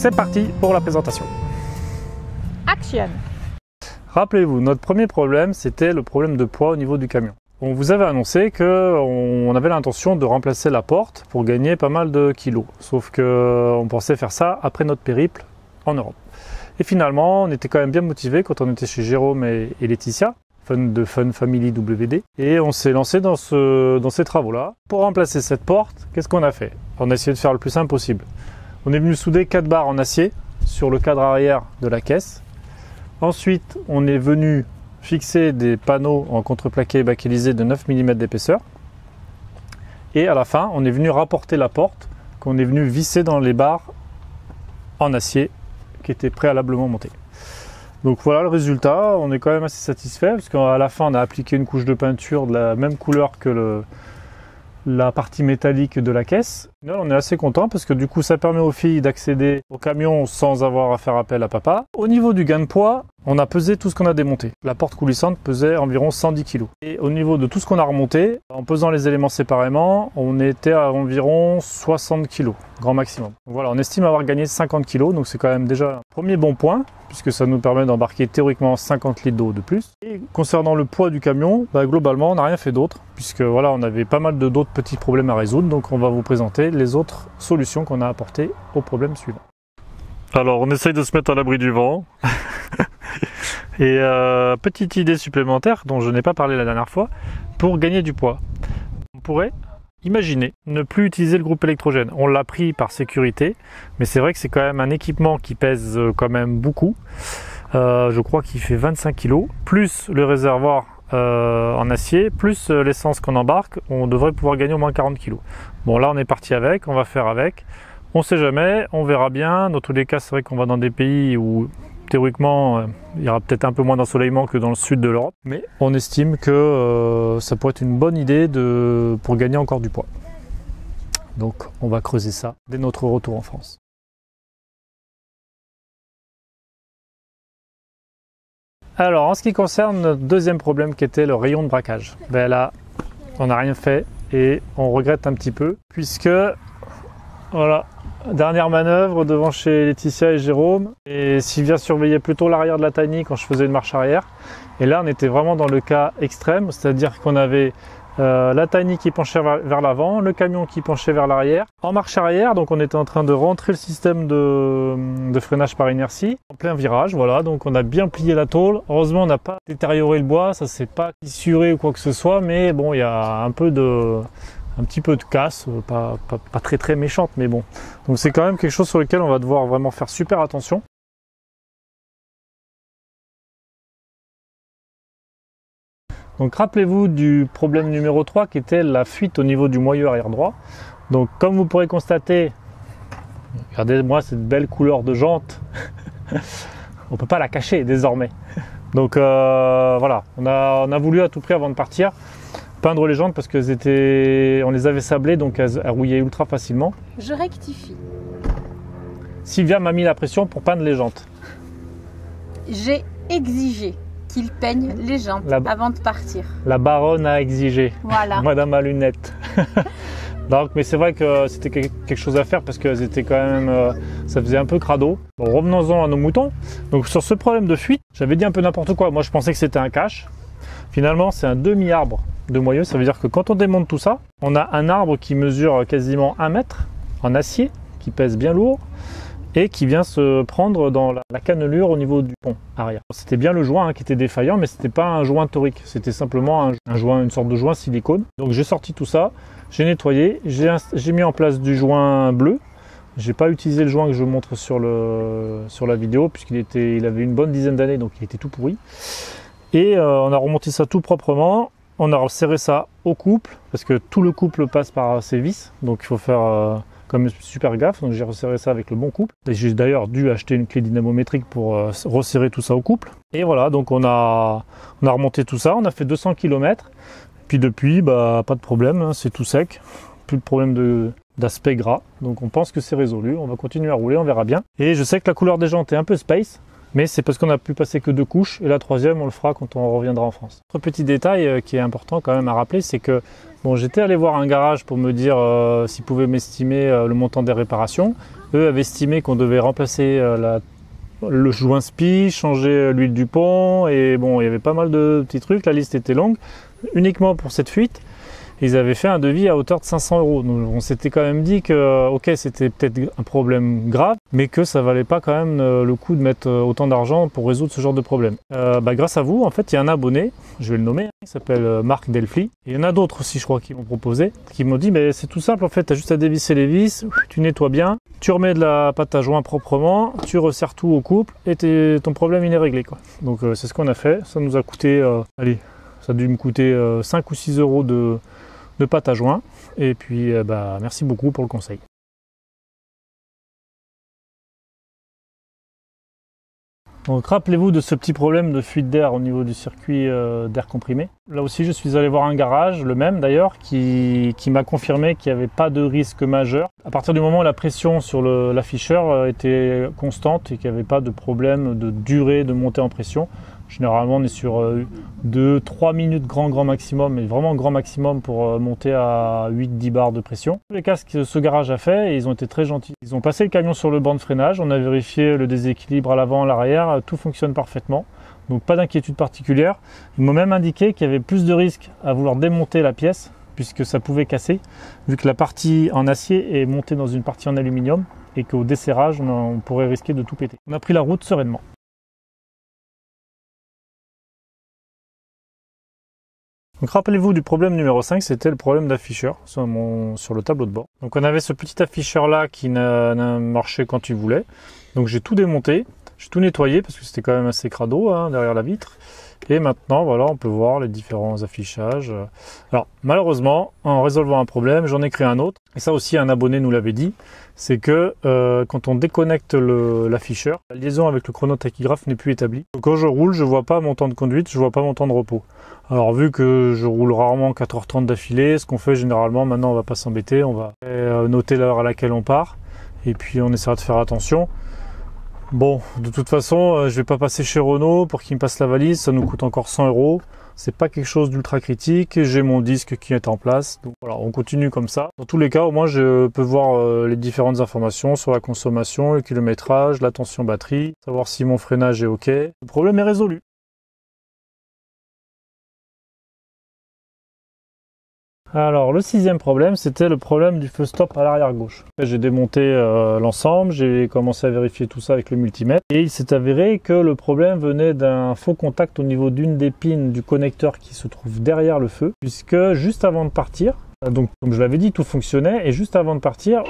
c'est parti pour la présentation. Action. Rappelez-vous, notre premier problème, c'était le problème de poids au niveau du camion. On vous avait annoncé qu'on avait l'intention de remplacer la porte pour gagner pas mal de kilos. Sauf qu'on pensait faire ça après notre périple en Europe. Et finalement, on était quand même bien motivés quand on était chez Jérôme et Laetitia, de Fun Family WD. Et on s'est lancé dans ces travaux-là. Pour remplacer cette porte, qu'est-ce qu'on a fait? On a essayé de faire le plus simple possible. On est venu souder 4 barres en acier sur le cadre arrière de la caisse. Ensuite, on est venu fixer des panneaux en contreplaqué bakélysé de 9 mm d'épaisseur. Et à la fin, on est venu rapporter la porte qu'on est venu visser dans les barres en acier qui étaient préalablement montées. Donc voilà le résultat, on est quand même assez satisfait parce qu'à la fin, on a appliqué une couche de peinture de la même couleur que la partie métallique de la caisse. Là, on est assez content parce que du coup ça permet aux filles d'accéder au camion sans avoir à faire appel à papa. Au niveau du gain de poids, on a pesé tout ce qu'on a démonté. La porte coulissante pesait environ 110 kg. Et au niveau de tout ce qu'on a remonté, en pesant les éléments séparément, on était à environ 60 kg, grand maximum. Donc voilà, on estime avoir gagné 50 kg, donc c'est quand même déjà un premier bon point, puisque ça nous permet d'embarquer théoriquement 50 litres d'eau de plus. Et concernant le poids du camion, globalement, on n'a rien fait d'autre, puisque voilà, on avait pas mal d'autres petits problèmes à résoudre, donc on va vous présenter les autres solutions qu'on a apportées au problème suivant. Alors, on essaye de se mettre à l'abri du vent. Et petite idée supplémentaire dont je n'ai pas parlé la dernière fois, pour gagner du poids. On pourrait imaginer ne plus utiliser le groupe électrogène. On l'a pris par sécurité, mais c'est vrai que c'est quand même un équipement qui pèse quand même beaucoup. Je crois qu'il fait 25 kg, plus le réservoir en acier, plus l'essence qu'on embarque, on devrait pouvoir gagner au moins 40 kg. Bon, là on est parti avec, on va faire avec. On sait jamais, on verra bien. Dans tous les cas, c'est vrai qu'on va dans des pays où théoriquement il y aura peut-être un peu moins d'ensoleillement que dans le sud de l'Europe, mais on estime que ça pourrait être une bonne idée pour gagner encore du poids. Donc on va creuser ça dès notre retour en France. Alors en ce qui concerne notre deuxième problème qui était le rayon de braquage, là on n'a rien fait et on regrette un petit peu puisque voilà, dernière manœuvre devant chez Laetitia et Jérôme, et Sylvia surveillait plutôt l'arrière de la Tiny quand je faisais une marche arrière. Et là on était vraiment dans le cas extrême, c'est-à-dire qu'on avait la Tiny qui penchait vers l'avant, le camion qui penchait vers l'arrière. En marche arrière, donc on était en train de rentrer le système de freinage par inertie en plein virage, voilà, donc on a bien plié la tôle. Heureusement on n'a pas détérioré le bois, ça s'est pas fissuré ou quoi que ce soit, mais bon, il y a un petit peu de casse, pas très méchante, mais bon. Donc c'est quand même quelque chose sur lequel on va devoir vraiment faire super attention. Donc rappelez-vous du problème numéro 3 qui était la fuite au niveau du moyeu arrière droit. Donc comme vous pourrez constater, regardez-moi cette belle couleur de jante, on ne peut pas la cacher désormais. Donc voilà, on a voulu à tout prix avant de partir peindre les jantes parce qu'on les avait sablées, donc elles rouillaient ultra facilement. Je rectifie. Sylvia m'a mis la pression pour peindre les jantes. J'ai exigé qu'il peigne les jantes avant de partir. La baronne a exigé. Voilà. Madame à lunettes. Donc, mais c'est vrai que c'était quelque chose à faire parce que c'était quand même, ça faisait un peu crado. Bon, revenons-en à nos moutons. Donc sur ce problème de fuite, j'avais dit un peu n'importe quoi. Moi je pensais que c'était un cache. Finalement c'est un demi-arbre de moyeu. Ça veut dire que quand on démonte tout ça, on a un arbre qui mesure quasiment 1 mètre en acier, qui pèse bien lourd et qui vient se prendre dans la cannelure au niveau du pont arrière. C'était bien le joint qui était défaillant, mais c'était pas un joint torique, c'était simplement un joint, une sorte de joint silicone. Donc j'ai sorti tout ça, j'ai nettoyé, j'ai mis en place du joint bleu. J'ai pas utilisé le joint que je montre sur la vidéo puisqu'il avait une bonne dizaine d'années, donc il était tout pourri. Et on a remonté ça tout proprement. On a resserré ça au couple parce que tout le couple passe par ces vis, donc il faut faire comme super gaffe. Donc j'ai resserré ça avec le bon couple. J'ai d'ailleurs dû acheter une clé dynamométrique pour resserrer tout ça au couple. Et voilà, donc on a remonté tout ça, on a fait 200 km. Puis depuis, pas de problème, hein, c'est tout sec, plus de problème d'aspect gras. Donc on pense que c'est résolu, on va continuer à rouler, on verra bien. Et je sais que la couleur des jantes est un peu space, mais c'est parce qu'on a pu passer que 2 couches, et la troisième on le fera quand on reviendra en France. Autre petit détail qui est important quand même à rappeler, c'est que bon, j'étais allé voir un garage pour me dire s'il pouvait m'estimer le montant des réparations, eux avaient estimé qu'on devait remplacer le joint spi, changer l'huile du pont, et bon, il y avait pas mal de petits trucs, la liste était longue, uniquement pour cette fuite. Ils avaient fait un devis à hauteur de 500 €. Donc on s'était quand même dit que, ok, c'était peut-être un problème grave, mais que ça valait pas quand même le coup de mettre autant d'argent pour résoudre ce genre de problème. Grâce à vous, en fait, il y a un abonné, je vais le nommer, il s'appelle Marc Delphi. Et il y en a d'autres aussi, je crois, qui m'ont proposé, qui m'ont dit, mais c'est tout simple, en fait, tu as juste à dévisser les vis, tu nettoies bien, tu remets de la pâte à joint proprement, tu resserres tout au couple, et ton problème, il est réglé, quoi. Donc c'est ce qu'on a fait. Ça nous a coûté, ça a dû me coûter 5 ou 6 € de pâte à joint, et puis merci beaucoup pour le conseil. Donc rappelez-vous de ce petit problème de fuite d'air au niveau du circuit d'air comprimé. Là aussi je suis allé voir un garage, le même d'ailleurs, qui m'a confirmé qu'il n'y avait pas de risque majeur. À partir du moment où la pression sur l'afficheur était constante et qu'il n'y avait pas de problème de durée de montée en pression. Généralement on est sur 2-3 minutes grand maximum, mais vraiment grand maximum pour monter à 8-10 bars de pression. Les cas que ce garage a fait, et ils ont été très gentils. Ils ont passé le camion sur le banc de freinage, on a vérifié le déséquilibre à l'avant, à l'arrière, tout fonctionne parfaitement. Donc pas d'inquiétude particulière. Ils m'ont même indiqué qu'il y avait plus de risques à vouloir démonter la pièce, puisque ça pouvait casser, vu que la partie en acier est montée dans une partie en aluminium, et qu'au desserrage on pourrait risquer de tout péter. On a pris la route sereinement. Donc rappelez-vous du problème numéro 5, c'était le problème d'afficheur sur le tableau de bord. Donc on avait ce petit afficheur là qui n'a marché quand il voulait. Donc j'ai tout démonté, j'ai tout nettoyé parce que c'était quand même assez crado derrière la vitre. Et maintenant voilà, on peut voir les différents affichages. Alors malheureusement, en résolvant un problème, j'en ai créé un autre. Et ça aussi un abonné nous l'avait dit, c'est que quand on déconnecte l'afficheur, la liaison avec le chronotachygraphe n'est plus établie. Donc quand je roule, je vois pas mon temps de conduite, je vois pas mon temps de repos. Alors vu que je roule rarement 4h30 d'affilée, ce qu'on fait généralement, maintenant on va pas s'embêter, on va noter l'heure à laquelle on part, et puis on essaiera de faire attention. Bon, de toute façon, je vais pas passer chez Renault pour qu'ils me passent la valise, ça nous coûte encore 100 €. C'est pas quelque chose d'ultra critique, j'ai mon disque qui est en place, donc voilà, on continue comme ça. Dans tous les cas, au moins je peux voir les différentes informations sur la consommation, le kilométrage, la tension batterie, savoir si mon freinage est ok. Le problème est résolu. Alors le 6e problème, c'était le problème du feu stop à l'arrière gauche. J'ai démonté l'ensemble, j'ai commencé à vérifier tout ça avec le multimètre et il s'est avéré que le problème venait d'un faux contact au niveau d'une des pins du connecteur qui se trouve derrière le feu, puisque juste avant de partir, donc comme je l'avais dit, tout fonctionnait et juste avant de partir,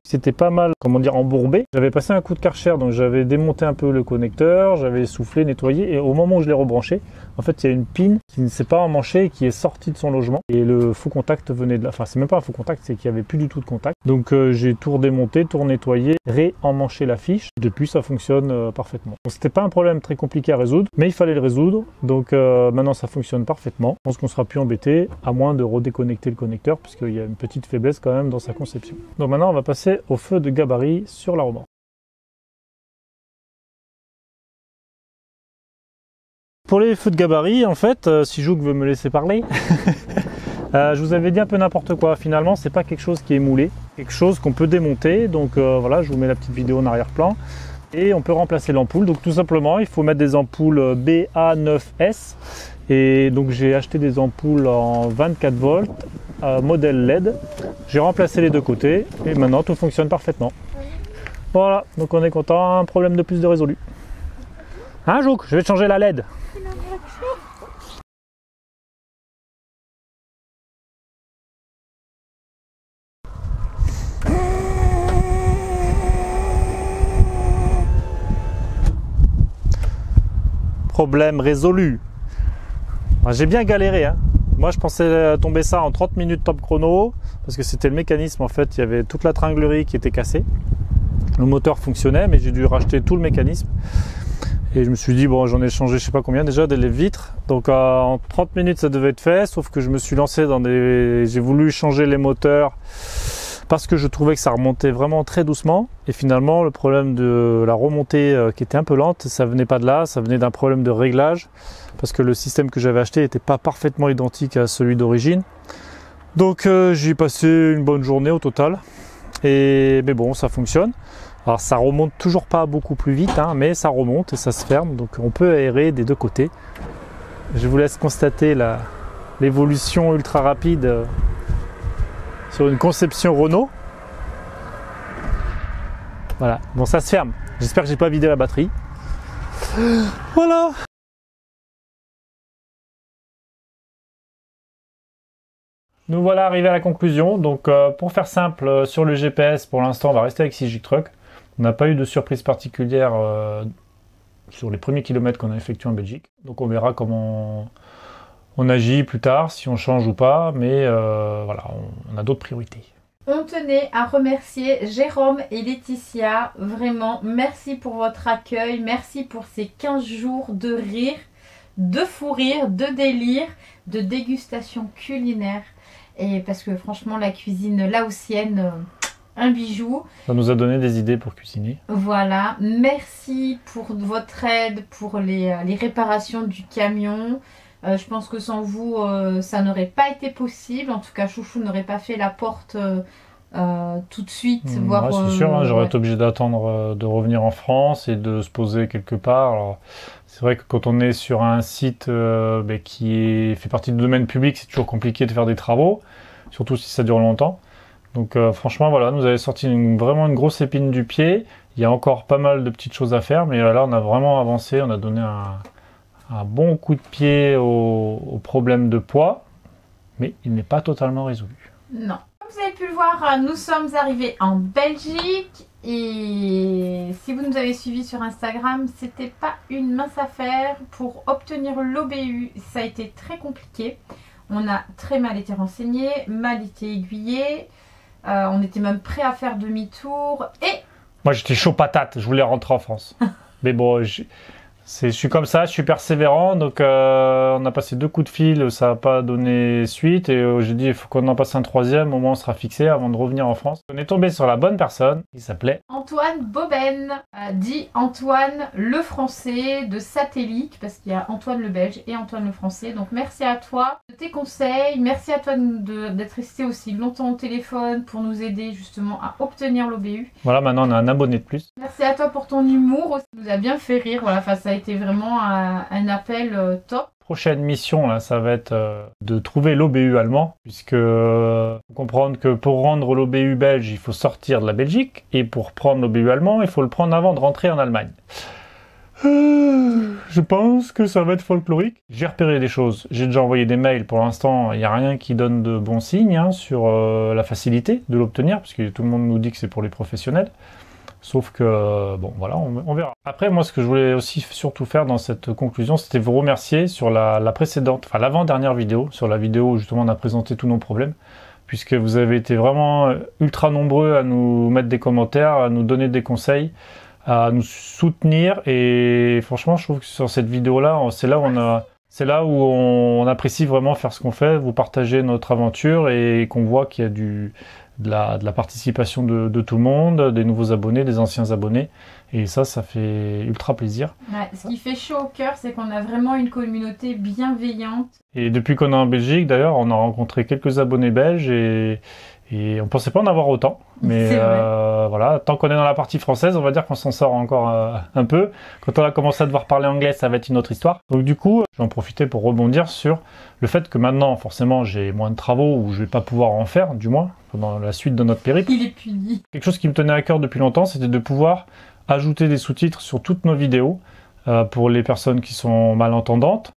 c'était pas mal, embourbé. J'avais passé un coup de Karcher, donc j'avais démonté un peu le connecteur, j'avais soufflé, nettoyé et au moment où je l'ai rebranché, en fait il y a une pin qui ne s'est pas emmanchée et qui est sortie de son logement et le faux contact venait de là. Enfin c'est même pas un faux contact, c'est qu'il n'y avait plus du tout de contact. Donc j'ai tout redémonté, tout nettoyé, ré-emmanché la fiche. Depuis ça fonctionne parfaitement. Donc c'était pas un problème très compliqué à résoudre, mais il fallait le résoudre. Donc maintenant ça fonctionne parfaitement. Je pense qu'on sera plus embêté à moins de redéconnecter le connecteur puisqu'il y a une petite faiblesse quand même dans sa conception. Donc maintenant on va passer au feu de gabarit sur la Roman. Pour les feux de gabarit, en fait, si Jouk veut me laisser parler, je vous avais dit un peu n'importe quoi. Finalement, c'est pas quelque chose qui est moulé, quelque chose qu'on peut démonter. Donc voilà, je vous mets la petite vidéo en arrière-plan. Et on peut remplacer l'ampoule. Donc tout simplement, il faut mettre des ampoules BA9S. Et donc j'ai acheté des ampoules en 24 volts, modèle LED. J'ai remplacé les deux côtés et maintenant tout fonctionne parfaitement. Voilà, donc on est content, un problème de plus de résolu. Hein Jouk, je vais te changer la LED. Problème résolu. J'ai bien galéré, hein. Moi je pensais tomber ça en 30 minutes top chrono parce que c'était le mécanisme en fait, il y avait toute la tringlerie qui était cassée. Le moteur fonctionnait mais j'ai dû racheter tout le mécanisme. Et je me suis dit bon j'en ai changé je sais pas combien déjà des vitres. Donc en 30 minutes ça devait être fait, sauf que je me suis lancé dans j'ai voulu changer les moteurs parce que je trouvais que ça remontait vraiment très doucement et finalement le problème de la remontée qui était un peu lente, ça venait pas de là, ça venait d'un problème de réglage parce que le système que j'avais acheté n'était pas parfaitement identique à celui d'origine. Donc j'y ai passé une bonne journée au total mais bon, ça fonctionne. Alors ça remonte toujours pas beaucoup plus vite, hein, mais ça remonte et ça se ferme, donc on peut aérer des deux côtés. Je vous laisse constater l'évolution ultra rapide sur une conception Renault. Voilà, bon ça se ferme. J'espère que j'ai pas vidé la batterie. Voilà. Nous voilà arrivés à la conclusion. Donc pour faire simple, sur le GPS, pour l'instant on va rester avec CIGIC Truck. On n'a pas eu de surprise particulière sur les premiers kilomètres qu'on a effectués en Belgique. Donc on verra comment on agit plus tard, si on change ou pas, mais voilà, on a d'autres priorités. On tenait à remercier Jérôme et Laetitia. Vraiment, merci pour votre accueil. Merci pour ces 15 jours de rire, de fou rire, de délire, de dégustation culinaire. Et parce que franchement, la cuisine laotienne, un bijou. Ça nous a donné des idées pour cuisiner. Voilà. Merci pour votre aide, pour les réparations du camion. Je pense que sans vous, ça n'aurait pas été possible. En tout cas, Chouchou n'aurait pas fait la porte tout de suite. Ouais, c'est sûr, hein, j'aurais été obligé d'attendre de revenir en France et de se poser quelque part. Alors, c'est vrai que quand on est sur un site qui fait partie du domaine public, c'est toujours compliqué de faire des travaux, surtout si ça dure longtemps. Donc franchement, voilà, nous avez sorti vraiment une grosse épine du pied. Il y a encore pas mal de petites choses à faire, mais là, on a vraiment avancé. On a donné un bon coup de pied au problème de poids, mais il n'est pas totalement résolu. Non. Comme vous avez pu le voir, nous sommes arrivés en Belgique et si vous nous avez suivis sur Instagram, c'était pas une mince affaire. Pour obtenir l'OBU, ça a été très compliqué. On a très mal été renseignés, mal été aiguillés. On était même prêt à faire demi-tour et... Moi j'étais chaud patate, je voulais rentrer en France. Mais bon, je suis comme ça, je suis persévérant, donc on a passé 2 coups de fil, ça n'a pas donné suite, et j'ai dit il faut qu'on en passe un 3e, au moins on sera fixé avant de revenir en France. On est tombé sur la bonne personne, il s'appelait Antoine Boben, dit Antoine le Français de Satellite, parce qu'il y a Antoine le Belge et Antoine le Français, donc merci à toi de tes conseils, merci à toi d'être resté aussi longtemps au téléphone pour nous aider justement à obtenir l'OBU. Voilà, maintenant on a un abonné de plus. Merci à toi pour ton humour aussi, ça nous a bien fait rire, voilà, ça a été vraiment un appel top. Prochaine mission, là, ça va être de trouver l'OBU allemand, puisque faut comprendre que pour rendre l'OBU belge, il faut sortir de la Belgique, et pour prendre l'OBU allemand, il faut le prendre avant de rentrer en Allemagne. Je pense que ça va être folklorique. J'ai repéré des choses, j'ai déjà envoyé des mails, pour l'instant, il n'y a rien qui donne de bons signes hein, sur la facilité de l'obtenir, parce que tout le monde nous dit que c'est pour les professionnels. Sauf que, bon, voilà, on verra. Après, moi, ce que je voulais aussi surtout faire dans cette conclusion, c'était vous remercier sur la précédente, enfin l'avant-dernière vidéo, sur la vidéo où justement on a présenté tous nos problèmes, puisque vous avez été vraiment ultra nombreux à nous mettre des commentaires, à nous donner des conseils, à nous soutenir, et franchement, je trouve que sur cette vidéo-là, c'est là où on apprécie vraiment faire ce qu'on fait, vous partager notre aventure, et qu'on voit qu'il y a de la participation de tout le monde, des nouveaux abonnés, des anciens abonnés, et ça fait ultra plaisir. Ouais, ce qui fait chaud au cœur, c'est qu'on a vraiment une communauté bienveillante. Et depuis qu'on est en Belgique, d'ailleurs, on a rencontré quelques abonnés belges, et on pensait pas en avoir autant, mais voilà, tant qu'on est dans la partie française, on va dire qu'on s'en sort encore un peu. Quand on a commencé à devoir parler anglais, ça va être une autre histoire. Donc du coup, j'en profitais pour rebondir sur le fait que maintenant, forcément, j'ai moins de travaux, ou je vais pas pouvoir en faire, du moins, pendant la suite de notre périple. Il est puni. Quelque chose qui me tenait à cœur depuis longtemps, c'était de pouvoir ajouter des sous-titres sur toutes nos vidéos, pour les personnes qui sont malentendantes,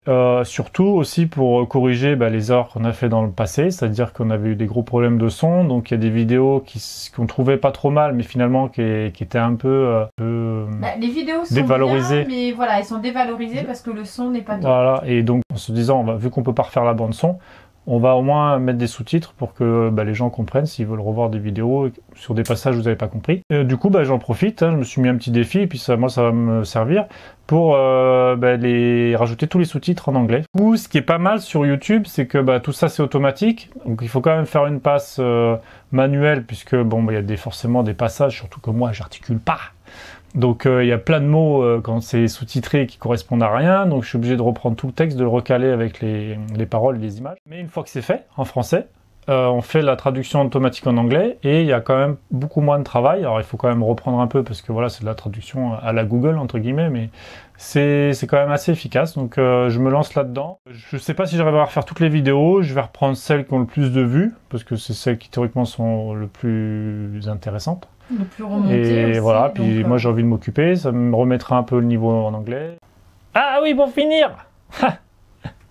surtout aussi pour corriger les erreurs qu'on a fait dans le passé, c'est-à-dire qu'on avait eu des gros problèmes de son, donc il y a des vidéos qu'on trouvait pas trop mal, mais finalement qui étaient un peu les vidéos sont dévalorisées. Bien, mais voilà, elles sont dévalorisées parce que le son n'est pas top. Voilà, et donc en se disant, vu qu'on peut pas refaire la bande son, on va au moins mettre des sous-titres pour que les gens comprennent s'ils veulent revoir des vidéos sur des passages où vous n'avez pas compris. Du coup, j'en profite, hein, je me suis mis un petit défi, et puis moi, ça va me servir pour rajouter tous les sous-titres en anglais. Ou ce qui est pas mal sur YouTube, c'est que tout ça, c'est automatique. Donc, il faut quand même faire une passe manuelle, puisque il y a forcément des passages, surtout que moi, j'articule pas. Donc il y a plein de mots quand c'est sous-titré qui correspondent à rien, donc je suis obligé de reprendre tout le texte, de le recaler avec les paroles et les images. Mais une fois que c'est fait, en français, on fait la traduction automatique en anglais et il y a quand même beaucoup moins de travail. Alors il faut quand même reprendre un peu parce que voilà, c'est de la traduction à la Google entre guillemets, mais c'est quand même assez efficace. Donc je me lance là-dedans. Je sais pas si j'arriverai à refaire toutes les vidéos. Je vais reprendre celles qui ont le plus de vues parce que c'est celles qui théoriquement sont le plus intéressantes. Le plus remonté Et aussi, voilà, puis donc, moi j'ai envie de m'occuper, ça me remettra un peu le niveau en anglais. Ah oui, pour finir.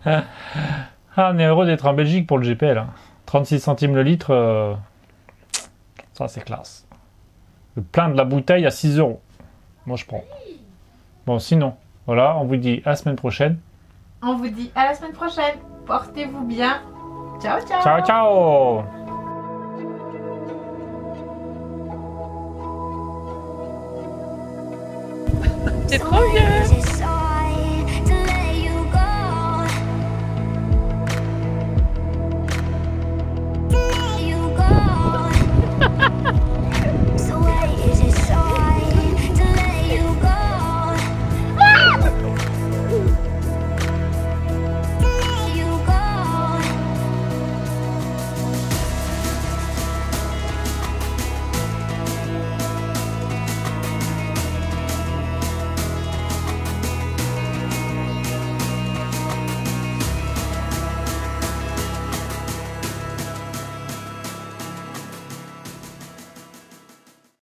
Ah, on est heureux d'être en Belgique pour le GPL. 36 centimes le litre, ça c'est classe. Le plein de la bouteille à 6 €. Moi je prends. Bon, sinon, voilà, on vous dit à la semaine prochaine. On vous dit à la semaine prochaine. Portez-vous bien. Ciao, ciao. Ciao, ciao. C'est trop bien.